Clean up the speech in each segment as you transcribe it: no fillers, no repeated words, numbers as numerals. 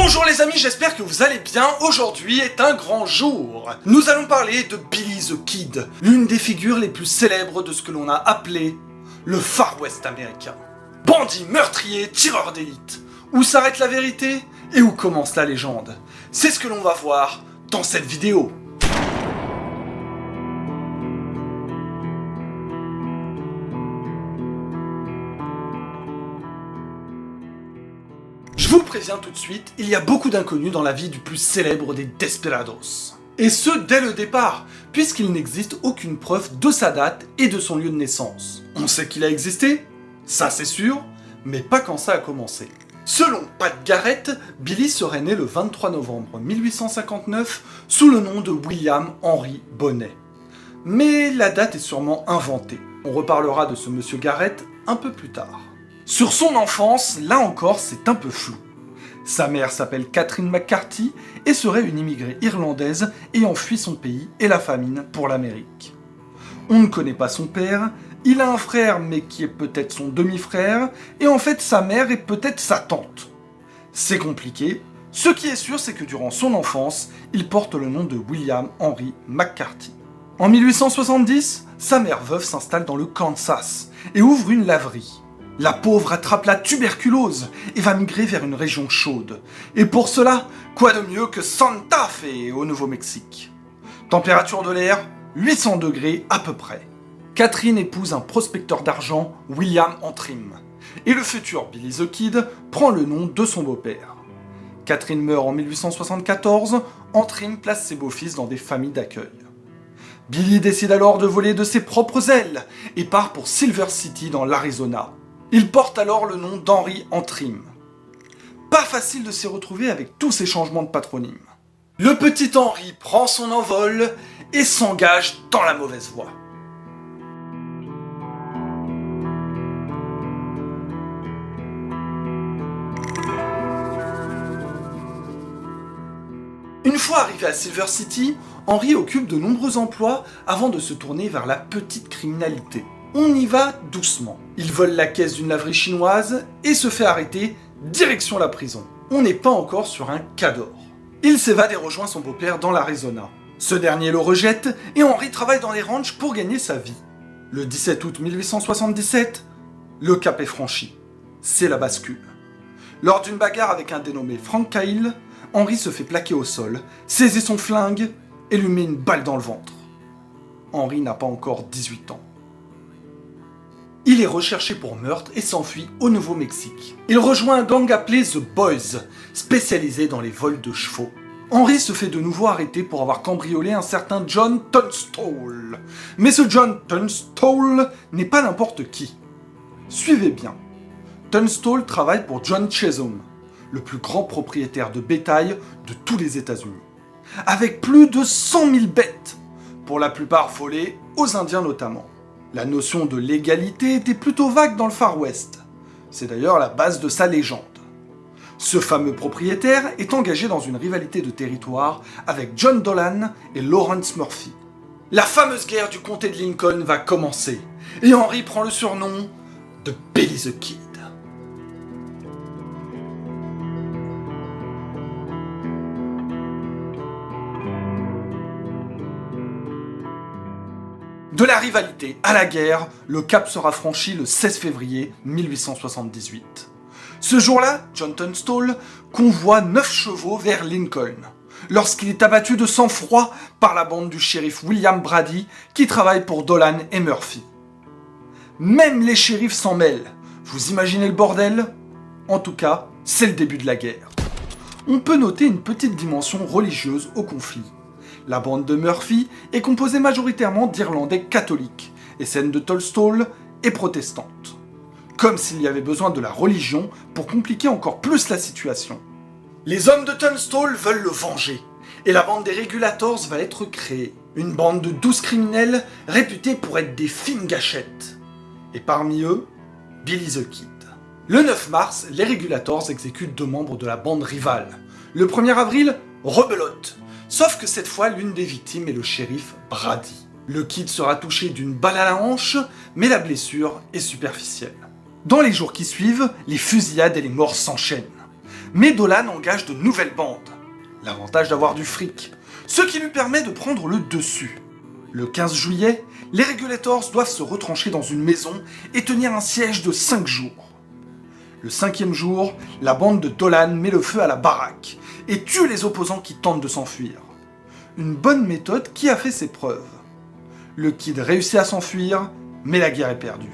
Bonjour les amis, j'espère que vous allez bien. Aujourd'hui est un grand jour. Nous allons parler de Billy the Kid, l'une des figures les plus célèbres de ce que l'on a appelé le Far West américain. Bandit, meurtrier, tireur d'élite. Où s'arrête la vérité et où commence la légende? C'est ce que l'on va voir dans cette vidéo. Je vous le préviens tout de suite, il y a beaucoup d'inconnus dans la vie du plus célèbre des Desperados. Et ce, dès le départ, puisqu'il n'existe aucune preuve de sa date et de son lieu de naissance. On sait qu'il a existé, ça c'est sûr, mais pas quand ça a commencé. Selon Pat Garrett, Billy serait né le 23 novembre 1859 sous le nom de William Henry Bonnet. Mais la date est sûrement inventée. On reparlera de ce monsieur Garrett un peu plus tard. Sur son enfance, là encore, c'est un peu flou. Sa mère s'appelle Catherine McCarthy et serait une immigrée irlandaise ayant fui son pays et la famine pour l'Amérique. On ne connaît pas son père, il a un frère mais qui est peut-être son demi-frère, et en fait sa mère est peut-être sa tante. C'est compliqué, ce qui est sûr c'est que durant son enfance, il porte le nom de William Henry McCarthy. En 1870, sa mère veuve s'installe dans le Kansas et ouvre une laverie. La pauvre attrape la tuberculose et va migrer vers une région chaude. Et pour cela, quoi de mieux que Santa Fe au Nouveau-Mexique? Température de l'air, 800 degrés à peu près. Catherine épouse un prospecteur d'argent, William Antrim. Et le futur Billy the Kid prend le nom de son beau-père. Catherine meurt en 1874, Antrim place ses beaux-fils dans des familles d'accueil. Billy décide alors de voler de ses propres ailes et part pour Silver City dans l'Arizona. Il porte alors le nom d'Henry Antrim. Pas facile de s'y retrouver avec tous ces changements de patronyme. Le petit Henry prend son envol et s'engage dans la mauvaise voie. Une fois arrivé à Silver City, Henry occupe de nombreux emplois avant de se tourner vers la petite criminalité. On y va doucement. Il vole la caisse d'une laverie chinoise et se fait arrêter, direction la prison. On n'est pas encore sur un cas d'or. Il s'évade et rejoint son beau-père dans l'Arizona. Ce dernier le rejette et Henry travaille dans les ranchs pour gagner sa vie. Le 17 août 1877, le cap est franchi. C'est la bascule. Lors d'une bagarre avec un dénommé Frank Cahill, Henry se fait plaquer au sol, saisit son flingue et lui met une balle dans le ventre. Henry n'a pas encore 18 ans. Il est recherché pour meurtre et s'enfuit au Nouveau-Mexique. Il rejoint un gang appelé The Boys, spécialisé dans les vols de chevaux. Henry se fait de nouveau arrêter pour avoir cambriolé un certain John Tunstall. Mais ce John Tunstall n'est pas n'importe qui. Suivez bien. Tunstall travaille pour John Chisholm, le plus grand propriétaire de bétail de tous les États-Unis. Avec plus de 100 000 bêtes, pour la plupart volées aux Indiens notamment. La notion de légalité était plutôt vague dans le Far West. C'est d'ailleurs la base de sa légende. Ce fameux propriétaire est engagé dans une rivalité de territoire avec John Dolan et Lawrence Murphy. La fameuse guerre du comté de Lincoln va commencer, et Henry prend le surnom de Billy the Kid. De la rivalité à la guerre, le cap sera franchi le 16 février 1878. Ce jour-là, John Tunstall convoie 9 chevaux vers Lincoln, lorsqu'il est abattu de sang-froid par la bande du shérif William Brady qui travaille pour Dolan et Murphy. Même les shérifs s'en mêlent. Vous imaginez le bordel? En tout cas, c'est le début de la guerre. On peut noter une petite dimension religieuse au conflit. La bande de Murphy est composée majoritairement d'Irlandais catholiques, et celle de Tunstall est protestante. Comme s'il y avait besoin de la religion pour compliquer encore plus la situation. Les hommes de Tunstall veulent le venger, et la bande des Regulators va être créée. Une bande de 12 criminels réputés pour être des fines gâchettes. Et parmi eux, Billy the Kid. Le 9 mars, les Regulators exécutent 2 membres de la bande rivale. Le 1er avril, rebelote. Sauf que cette fois, l'une des victimes est le shérif Brady. Le Kid sera touché d'une balle à la hanche, mais la blessure est superficielle. Dans les jours qui suivent, les fusillades et les morts s'enchaînent. Mais Dolan engage de nouvelles bandes. L'avantage d'avoir du fric, ce qui lui permet de prendre le dessus. Le 15 juillet, les Regulators doivent se retrancher dans une maison et tenir un siège de 5 jours. Le 5e jour, la bande de Dolan met le feu à la baraque et tue les opposants qui tentent de s'enfuir. Une bonne méthode qui a fait ses preuves. Le Kid réussit à s'enfuir, mais la guerre est perdue.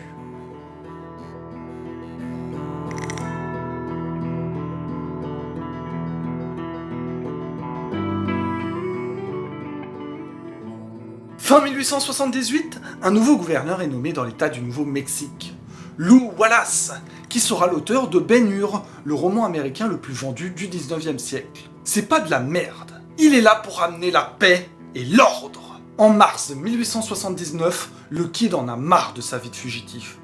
Fin 1878, un nouveau gouverneur est nommé dans l'état du Nouveau-Mexique. Lew Wallace, qui sera l'auteur de Ben-Hur, le roman américain le plus vendu du 19e siècle. C'est pas de la merde. Il est là pour ramener la paix et l'ordre. En mars 1879, le Kid en a marre de sa vie de fugitif.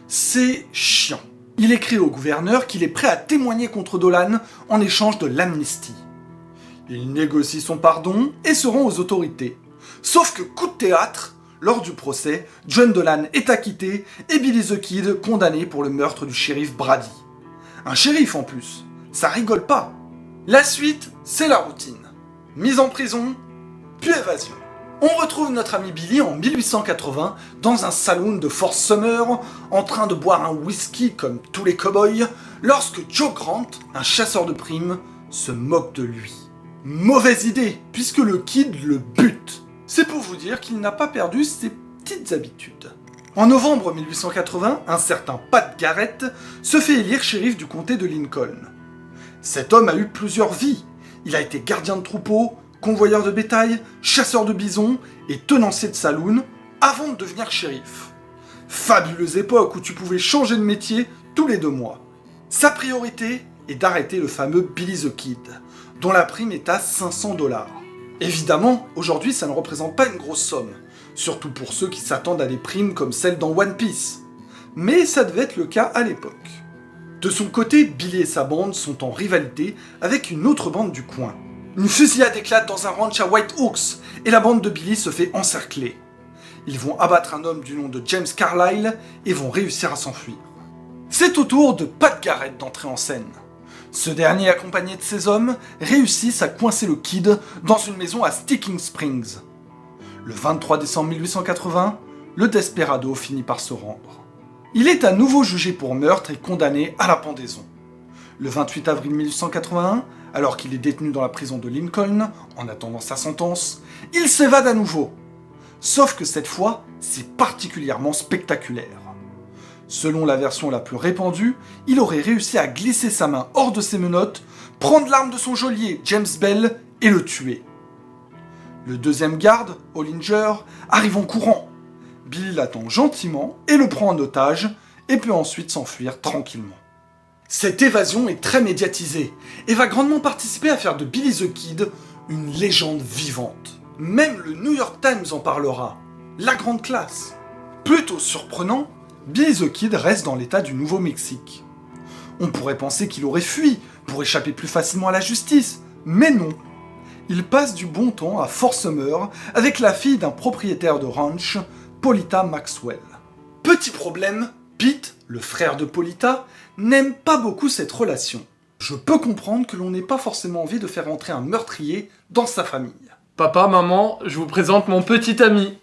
C'est chiant. Il écrit au gouverneur qu'il est prêt à témoigner contre Dolan en échange de l'amnistie. Il négocie son pardon et se rend aux autorités. Sauf que coup de théâtre, lors du procès, John Dolan est acquitté et Billy the Kid condamné pour le meurtre du shérif Brady. Un shérif en plus, ça rigole pas. La suite, c'est la routine. Mise en prison, puis évasion. On retrouve notre ami Billy en 1880 dans un saloon de Fort Summer, en train de boire un whisky comme tous les cow-boys, lorsque Joe Grant, un chasseur de primes, se moque de lui. Mauvaise idée, puisque le Kid le bute. C'est pour vous dire qu'il n'a pas perdu ses petites habitudes. En novembre 1880, un certain Pat Garrett se fait élire shérif du comté de Lincoln. Cet homme a eu plusieurs vies. Il a été gardien de troupeau, convoyeur de bétail, chasseur de bisons et tenancier de saloon avant de devenir shérif. Fabuleuse époque où tu pouvais changer de métier tous les 2 mois. Sa priorité est d'arrêter le fameux Billy the Kid, dont la prime est à $500. Évidemment, aujourd'hui ça ne représente pas une grosse somme, surtout pour ceux qui s'attendent à des primes comme celles dans One Piece. Mais ça devait être le cas à l'époque. De son côté, Billy et sa bande sont en rivalité avec une autre bande du coin. Une fusillade éclate dans un ranch à White Oaks et la bande de Billy se fait encercler. Ils vont abattre un homme du nom de James Carlyle et vont réussir à s'enfuir. C'est au tour de Pat Garrett d'entrer en scène. Ce dernier, accompagné de ses hommes, réussissent à coincer le Kid dans une maison à Sticking Springs. Le 23 décembre 1880, le Desperado finit par se rendre. Il est à nouveau jugé pour meurtre et condamné à la pendaison. Le 28 avril 1881, alors qu'il est détenu dans la prison de Lincoln, en attendant sa sentence, il s'évade à nouveau. Sauf que cette fois, c'est particulièrement spectaculaire. Selon la version la plus répandue, il aurait réussi à glisser sa main hors de ses menottes, prendre l'arme de son geôlier, James Bell, et le tuer. Le deuxième garde, Hollinger, arrive en courant. Billy l'attend gentiment et le prend en otage, et peut ensuite s'enfuir tranquillement. Cette évasion est très médiatisée, et va grandement participer à faire de Billy the Kid une légende vivante. Même le New York Times en parlera. La grande classe. Plutôt surprenant, Billy the Kid reste dans l'état du Nouveau-Mexique. On pourrait penser qu'il aurait fui pour échapper plus facilement à la justice, mais non. Il passe du bon temps à Fort Summer avec la fille d'un propriétaire de ranch, Polita Maxwell. Petit problème, Pete, le frère de Polita, n'aime pas beaucoup cette relation. Je peux comprendre que l'on n'ait pas forcément envie de faire entrer un meurtrier dans sa famille. Papa, maman, je vous présente mon petit ami.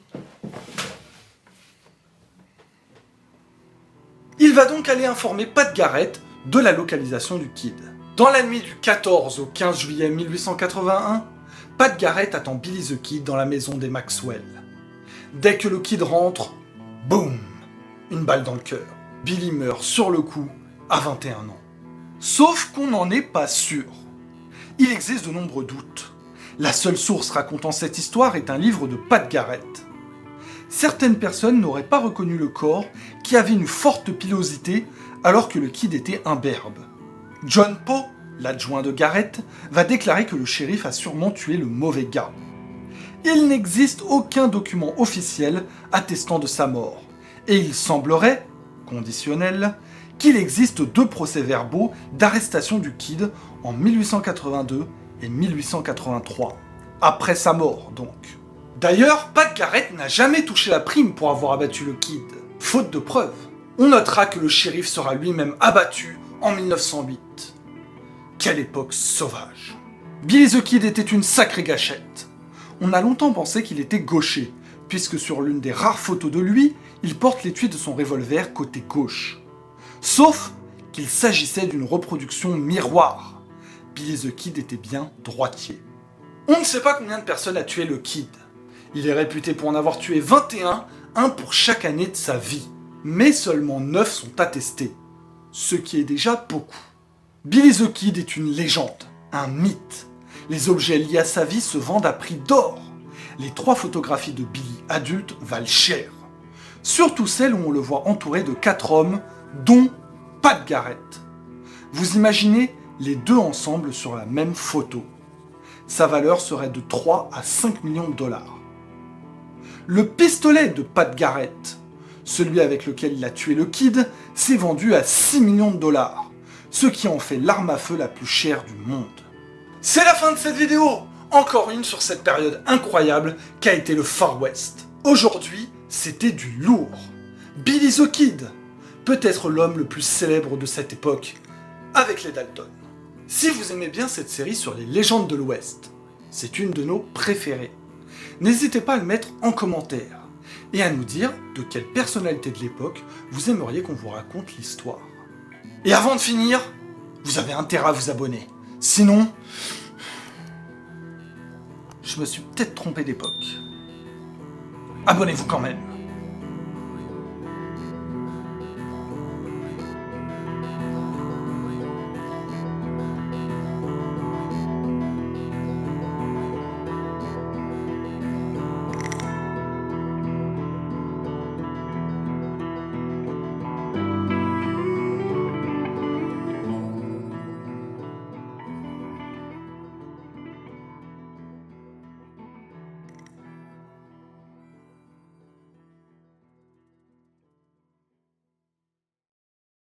Il va donc aller informer Pat Garrett de la localisation du Kid. Dans la nuit du 14 au 15 juillet 1881, Pat Garrett attend Billy the Kid dans la maison des Maxwell. Dès que le Kid rentre, boum, une balle dans le cœur. Billy meurt sur le coup à 21 ans. Sauf qu'on n'en est pas sûr. Il existe de nombreux doutes. La seule source racontant cette histoire est un livre de Pat Garrett. Certaines personnes n'auraient pas reconnu le corps qui avait une forte pilosité alors que le Kid était imberbe. John Poe, l'adjoint de Garrett, va déclarer que le shérif a sûrement tué le mauvais gars. Il n'existe aucun document officiel attestant de sa mort, et il semblerait, conditionnel, qu'il existe 2 procès-verbaux d'arrestation du Kid en 1882 et 1883. Après sa mort, donc. D'ailleurs, Pat Garrett n'a jamais touché la prime pour avoir abattu le Kid, faute de preuves. On notera que le shérif sera lui-même abattu en 1908. Quelle époque sauvage. Billy the Kid était une sacrée gâchette. On a longtemps pensé qu'il était gaucher, puisque sur l'une des rares photos de lui, il porte l'étui de son revolver côté gauche. Sauf qu'il s'agissait d'une reproduction miroir. Billy the Kid était bien droitier. On ne sait pas combien de personnes a tué le Kid. Il est réputé pour en avoir tué 21, un pour chaque année de sa vie. Mais seulement 9 sont attestés, ce qui est déjà beaucoup. Billy the Kid est une légende, un mythe. Les objets liés à sa vie se vendent à prix d'or. Les 3 photographies de Billy adulte valent cher. Surtout celles où on le voit entouré de 4 hommes, dont Pat Garrett. Vous imaginez les deux ensemble sur la même photo. Sa valeur serait de 3 à 5 millions de dollars. Le pistolet de Pat Garrett, celui avec lequel il a tué le Kid, s'est vendu à 6 millions de dollars, ce qui en fait l'arme à feu la plus chère du monde. C'est la fin de cette vidéo! Encore une sur cette période incroyable qu'a été le Far West. Aujourd'hui, c'était du lourd. Billy the Kid, peut-être l'homme le plus célèbre de cette époque, avec les Dalton. Si vous aimez bien cette série sur les légendes de l'Ouest, c'est une de nos préférées. N'hésitez pas à le mettre en commentaire et à nous dire de quelle personnalité de l'époque vous aimeriez qu'on vous raconte l'histoire. Et avant de finir, vous avez intérêt à vous abonner. Sinon, je me suis peut-être trompé d'époque. Abonnez-vous quand même.